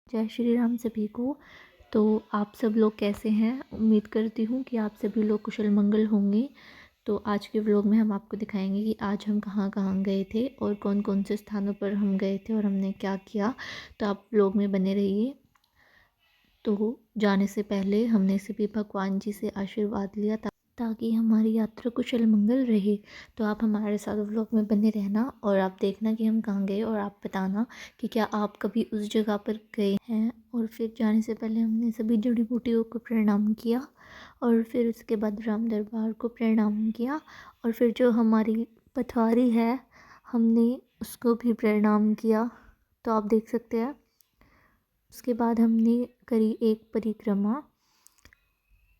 जय श्री राम सभी को। तो आप सब लोग कैसे हैं? उम्मीद करती हूँ कि आप सभी लोग कुशल मंगल होंगे। तो आज के व्लॉग में हम आपको दिखाएंगे कि आज हम कहाँ कहाँ गए थे और कौन कौन से स्थानों पर हम गए थे और हमने क्या किया। तो आप व्लॉग में बने रहिए। तो जाने से पहले हमने सभी भगवान जी से आशीर्वाद लिया ताकि हमारी यात्रा कुशल मंगल रहे। तो आप हमारे साथ व्लॉग में बने रहना और आप देखना कि हम कहाँ गए और आप बताना कि क्या आप कभी उस जगह पर गए हैं। और फिर जाने से पहले हमने सभी जड़ी बूटियों को प्रणाम किया और फिर उसके बाद राम दरबार को प्रणाम किया और फिर जो हमारी पथारी है हमने उसको भी प्रणाम किया। तो आप देख सकते हैं। उसके बाद हमने करी एक परिक्रमा,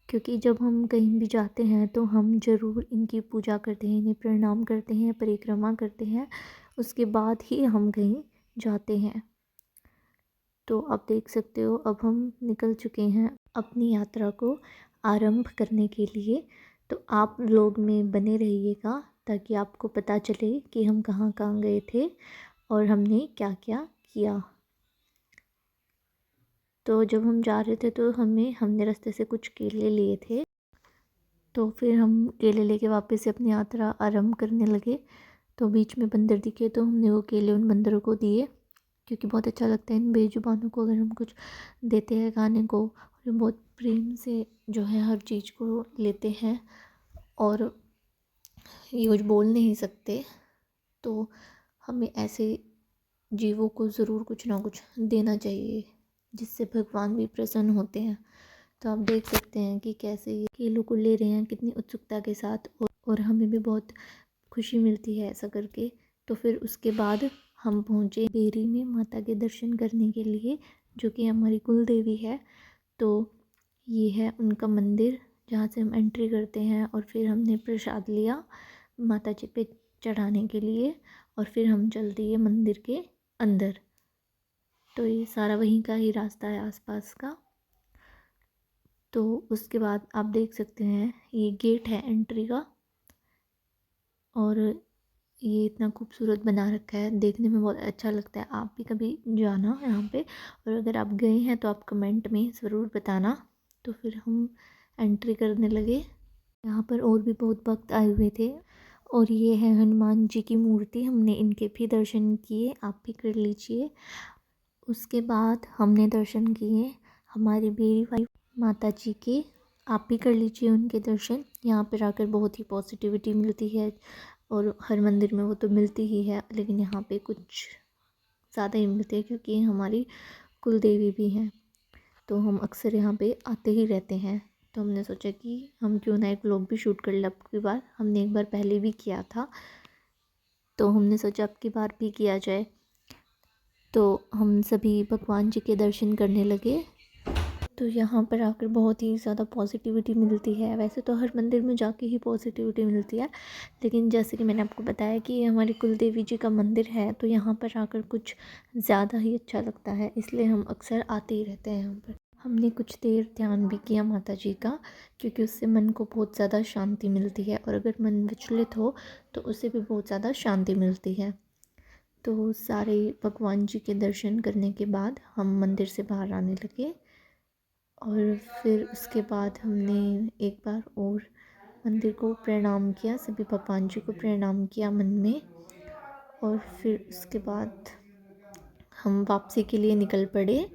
क्योंकि जब हम कहीं भी जाते हैं तो हम ज़रूर इनकी पूजा करते हैं, इन्हें प्रणाम करते हैं, परिक्रमा करते हैं, उसके बाद ही हम कहीं जाते हैं। तो आप देख सकते हो अब हम निकल चुके हैं अपनी यात्रा को आरंभ करने के लिए। तो आप लोग में बने रहिएगा ताकि आपको पता चले कि हम कहाँ कहाँ गए थे और हमने क्या क्या किया। तो जब हम जा रहे थे तो हमने रास्ते से कुछ केले लिए थे। तो फिर हम केले लेके वापस से अपनी यात्रा आरंभ करने लगे। तो बीच में बंदर दिखे तो हमने वो केले उन बंदरों को दिए, क्योंकि बहुत अच्छा लगता है इन बेजुबानों को अगर हम कुछ देते हैं खाने को। और ये बहुत प्रेम से जो है हर चीज़ को लेते हैं और ये कुछ बोल नहीं सकते। तो हमें ऐसे जीवों को ज़रूर कुछ ना कुछ देना चाहिए जिससे भगवान भी प्रसन्न होते हैं। तो आप देख सकते हैं कि कैसे ये केलों को ले रहे हैं कितनी उत्सुकता के साथ, और हमें भी बहुत खुशी मिलती है ऐसा करके। तो फिर उसके बाद हम पहुँचे बेरी में माता के दर्शन करने के लिए, जो कि हमारी कुल देवी है। तो ये है उनका मंदिर जहाँ से हम एंट्री करते हैं और फिर हमने प्रसाद लिया माता जी पे चढ़ाने के लिए और फिर हम चल दिए मंदिर के अंदर। तो ये सारा वहीं का ही रास्ता है आसपास का। तो उसके बाद आप देख सकते हैं ये गेट है एंट्री का, और ये इतना खूबसूरत बना रखा है, देखने में बहुत अच्छा लगता है। आप भी कभी जाना यहाँ पे, और अगर आप गए हैं तो आप कमेंट में ज़रूर बताना। तो फिर हम एंट्री करने लगे। यहाँ पर और भी बहुत भक्त आए हुए थे, और ये है हनुमान जी की मूर्ति, हमने इनके भी दर्शन किए, आप भी कर लीजिए। उसके बाद हमने दर्शन किए हमारी बेरी वाली माता जी के, आप भी कर लीजिए उनके दर्शन। यहाँ पर आकर बहुत ही पॉजिटिविटी मिलती है, और हर मंदिर में वो तो मिलती ही है, लेकिन यहाँ पे कुछ ज़्यादा ही मिलती है क्योंकि ये हमारी कुल देवी भी हैं। तो हम अक्सर यहाँ पे आते ही रहते हैं। तो हमने सोचा कि हम क्यों ना एक व्लॉग भी शूट कर ले। अब की बार हमने एक बार पहले भी किया था, तो हमने सोचा अब की बार भी किया जाए। तो हम सभी भगवान जी के दर्शन करने लगे। तो यहाँ पर आकर बहुत ही ज़्यादा पॉजिटिविटी मिलती है। वैसे तो हर मंदिर में जाके ही पॉजिटिविटी मिलती है, लेकिन जैसे कि मैंने आपको बताया कि ये हमारी कुल देवी जी का मंदिर है, तो यहाँ पर आकर कुछ ज़्यादा ही अच्छा लगता है, इसलिए हम अक्सर आते ही रहते हैं यहाँ पर। हमने कुछ देर ध्यान भी किया माता जी का, क्योंकि उससे मन को बहुत ज़्यादा शांति मिलती है, और अगर मन विचलित हो तो उससे भी बहुत ज़्यादा शांति मिलती है। तो सारे भगवान जी के दर्शन करने के बाद हम मंदिर से बाहर आने लगे, और फिर उसके बाद हमने एक बार और मंदिर को प्रणाम किया, सभी भगवान जी को प्रणाम किया मन में। और फिर उसके बाद हम वापसी के लिए निकल पड़े।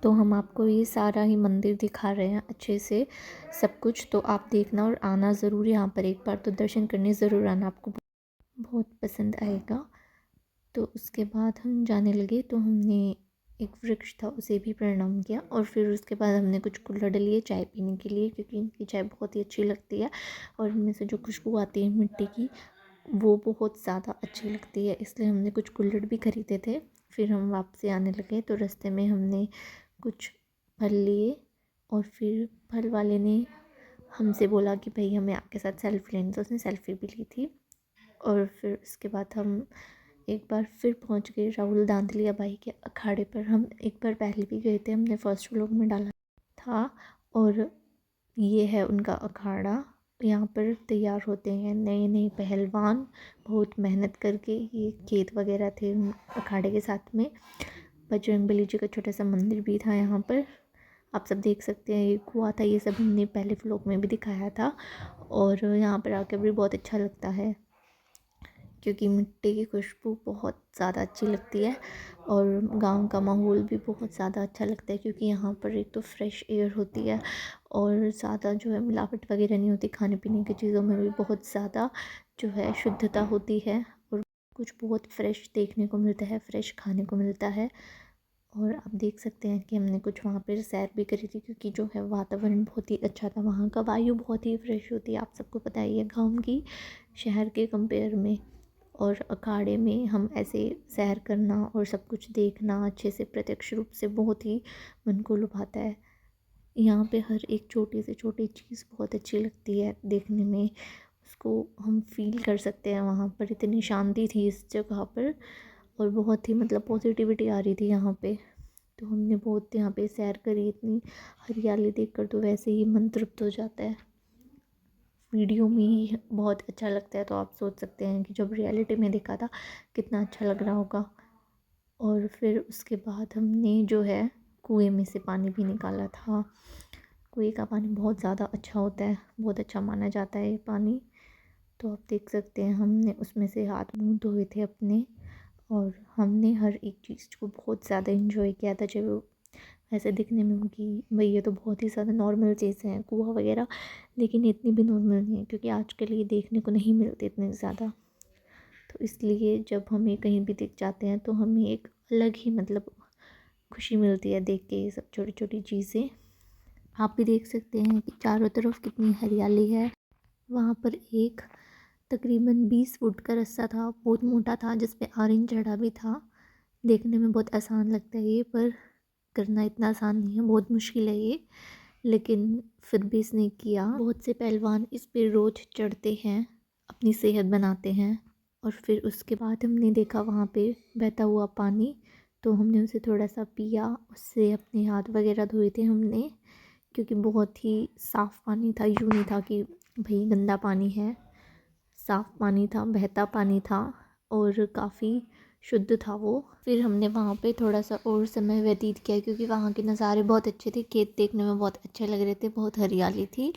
तो हम आपको ये सारा ही मंदिर दिखा रहे हैं अच्छे से सब कुछ, तो आप देखना और आना ज़रूर यहाँ पर, एक बार तो दर्शन करने ज़रूर आना, आपको बहुत पसंद आएगा। तो उसके बाद हम जाने लगे, तो हमने एक वृक्ष था उसे भी प्रणाम किया, और फिर उसके बाद हमने कुछ कुल्हड़ लिए चाय पीने के लिए, क्योंकि इनकी चाय बहुत ही अच्छी लगती है, और इनमें से जो खुशबू आती है मिट्टी की वो बहुत ज़्यादा अच्छी लगती है, इसलिए हमने कुछ कुल्हड़ भी ख़रीदे थे। फिर हम वापसी आने लगे, तो रास्ते में हमने कुछ फल लिए, और फिर फल वाले ने हमसे बोला कि भाई हमें आपके साथ सेल्फ़ी लेनी, तो उसने सेल्फ़ी भी ली थी। और फिर उसके बाद हम एक बार फिर पहुंच गए राहुल दांतलिया बाई के अखाड़े पर। हम एक बार पहले भी गए थे, हमने फर्स्ट व्लॉग में डाला था। और ये है उनका अखाड़ा, यहाँ पर तैयार होते हैं नए नए पहलवान, बहुत मेहनत करके। ये खेत वगैरह थे उन अखाड़े के साथ में, बजरंगबली जी का छोटा सा मंदिर भी था यहाँ पर, आप सब देख सकते हैं। ये कुआँ था, ये सब हमने पहले व्लॉग में भी दिखाया था। और यहाँ पर आकर भी बहुत अच्छा लगता है क्योंकि मिट्टी की खुशबू बहुत ज़्यादा अच्छी लगती है और गांव का माहौल भी बहुत ज़्यादा अच्छा लगता है क्योंकि यहाँ पर एक तो फ्रेश एयर होती है और ज़्यादा जो है मिलावट वगैरह नहीं होती। खाने पीने की चीज़ों में भी बहुत ज़्यादा जो है शुद्धता होती है और कुछ बहुत फ्रेश देखने को मिलता है, फ्रेश खाने को मिलता है। और आप देख सकते हैं कि हमने कुछ वहाँ पर सैर भी करी थी क्योंकि जो है वातावरण बहुत ही अच्छा था, वहाँ का वायु बहुत ही फ्रेश होती है। आप सबको पता ही है गाँव की शहर के कंपेयर में। और अखाड़े में हम ऐसे सैर करना और सब कुछ देखना अच्छे से प्रत्यक्ष रूप से बहुत ही मन को लुभाता है। यहाँ पे हर एक छोटी से छोटी चीज़ बहुत अच्छी लगती है देखने में, उसको हम फील कर सकते हैं। वहाँ पर इतनी शांति थी इस जगह पर और बहुत ही मतलब पॉजिटिविटी आ रही थी यहाँ पे। तो हमने बहुत यहाँ पे सैर करी, इतनी हरियाली देखकर तो वैसे ही मन तृप्त हो जाता है। वीडियो में ही बहुत अच्छा लगता है तो आप सोच सकते हैं कि जब रियलिटी में देखा था कितना अच्छा लग रहा होगा। और फिर उसके बाद हमने जो है कुएं में से पानी भी निकाला था। कुएं का पानी बहुत ज़्यादा अच्छा होता है, बहुत अच्छा माना जाता है ये पानी। तो आप देख सकते हैं हमने उसमें से हाथ मुंह धोए थे अपने और हमने हर एक चीज़ को बहुत ज़्यादा इंजॉय किया था। जब ऐसे दिखने में कि भाई ये तो बहुत ही ज़्यादा नॉर्मल चीज़ें हैं कुआँ वगैरह, लेकिन इतनी भी नॉर्मल नहीं है क्योंकि आजकल ये देखने को नहीं मिलते इतने ज़्यादा। तो इसलिए जब हमें कहीं भी दिख जाते हैं तो हमें एक अलग ही मतलब खुशी मिलती है देख के ये सब छोटी छोटी चीज़ें। आप भी देख सकते हैं कि चारों तरफ कितनी हरियाली है। वहाँ पर एक तकरीबन 20 फुट का रास्ता था, बहुत मोटा था, जिस पे आरिन चढ़ा भी था। देखने में बहुत आसान लगता है ये, पर करना इतना आसान नहीं है, बहुत मुश्किल है ये। लेकिन फिर भी इसने किया। बहुत से पहलवान इस पे रोज़ चढ़ते हैं, अपनी सेहत बनाते हैं। और फिर उसके बाद हमने देखा वहाँ पे बहता हुआ पानी, तो हमने उसे थोड़ा सा पिया, उससे अपने हाथ वगैरह धोए थे हमने क्योंकि बहुत ही साफ़ पानी था। यूँ नहीं था कि भाई गंदा पानी है, साफ़ पानी था, बहता पानी था और काफ़ी शुद्ध था वो। फिर हमने वहाँ पे थोड़ा सा और समय व्यतीत किया क्योंकि वहाँ के नज़ारे बहुत अच्छे थे, खेत देखने में बहुत अच्छे लग रहे थे, बहुत हरियाली थी।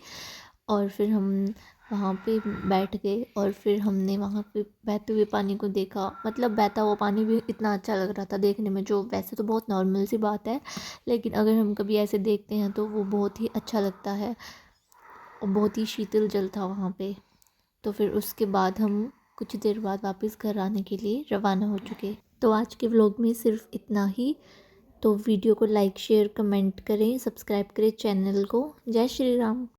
और फिर हम वहाँ पे बैठ गए और फिर हमने वहाँ पे बहते हुए पानी को देखा। मतलब बहता हुआ पानी भी इतना अच्छा लग रहा था देखने में, जो वैसे तो बहुत नॉर्मल सी बात है, लेकिन अगर हम कभी ऐसे देखते हैं तो वो बहुत ही अच्छा लगता है और बहुत ही शीतल जल था वहाँ पे। तो फिर उसके बाद हम कुछ देर बाद वापस घर आने के लिए रवाना हो चुके। तो आज के व्लॉग में सिर्फ इतना ही। तो वीडियो को लाइक शेयर कमेंट करें, सब्सक्राइब करें चैनल को। जय श्री राम।